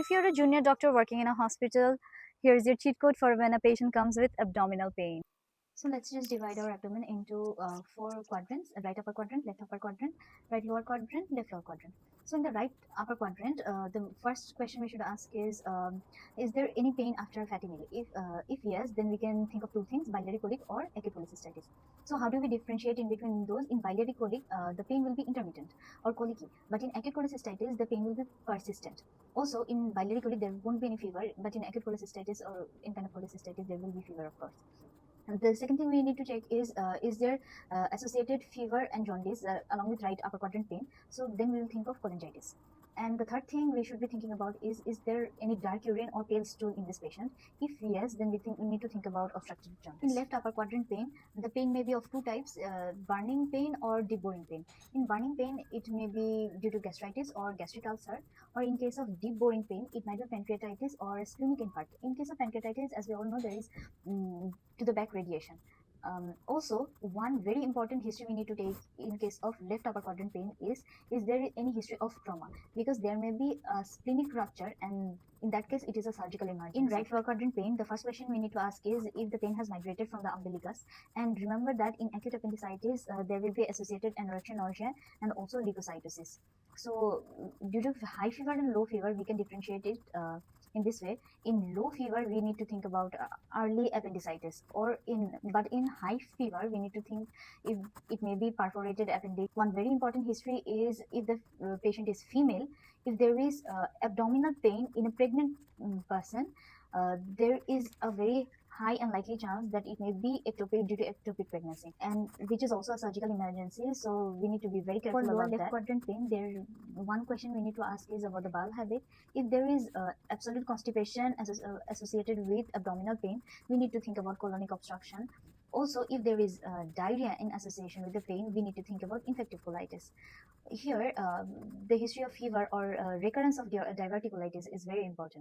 If you're a junior doctor working in a hospital, here's your cheat code for when a patient comes with abdominal pain. So let's just divide our abdomen into four quadrants: right upper quadrant, left upper quadrant, right lower quadrant, left lower quadrant. So in the right upper quadrant, the first question we should ask is there any pain after a fatty meal? If yes, then we can think of two things: biliary colic or acute cholecystitis. So how do we differentiate in between those? In biliary colic, the pain will be intermittent or colicky, but in acute cholecystitis, the pain will be persistent. Also, in biliary colic, there won't be any fever, but in acute cholecystitis or in kind of cholecystitis, there will be fever, of course. And the second thing we need to check is there associated fever and jaundice along with right upper quadrant pain. So then we will think of cholangitis. And the third thing we should be thinking about is there any dark urine or pale stool in this patient? If yes, then we need to think about obstructive jaundice. In left upper quadrant pain, the pain may be of two types: burning pain or deep boring pain. In burning pain, it may be due to gastritis or gastric ulcer, or in case of deep boring pain, it might be pancreatitis or splenic infarct. In case of pancreatitis, as we all know, there is to the back radiation. Also, one very important history we need to take in case of left upper quadrant pain is there any history of trauma, because there may be a splenic rupture, and in that case it is a surgical emergency. In right lower quadrant pain, the first question we need to ask is if the pain has migrated from the umbilicus. And remember that in acute appendicitis there will be associated anorexia, nausea, and also leukocytosis. So due to high fever and low fever, we can differentiate it in this way. In low fever, we need to think about early appendicitis, but in high fever, we need to think if it may be perforated appendix. One very important history is if the patient is female, if there is abdominal pain in a pregnant person, there is a very high and likely chance that it may be ectopic due to ectopic pregnancy, and which is also a surgical emergency. So we need to be very careful about left quadrant pain. There, one question we need to ask is about the bowel habit. If there is absolute constipation associated with abdominal pain, we need to think about colonic obstruction. Also, if there is diarrhea in association with the pain, we need to think about infective colitis. Here, the history of fever or recurrence of diverticulitis is very important.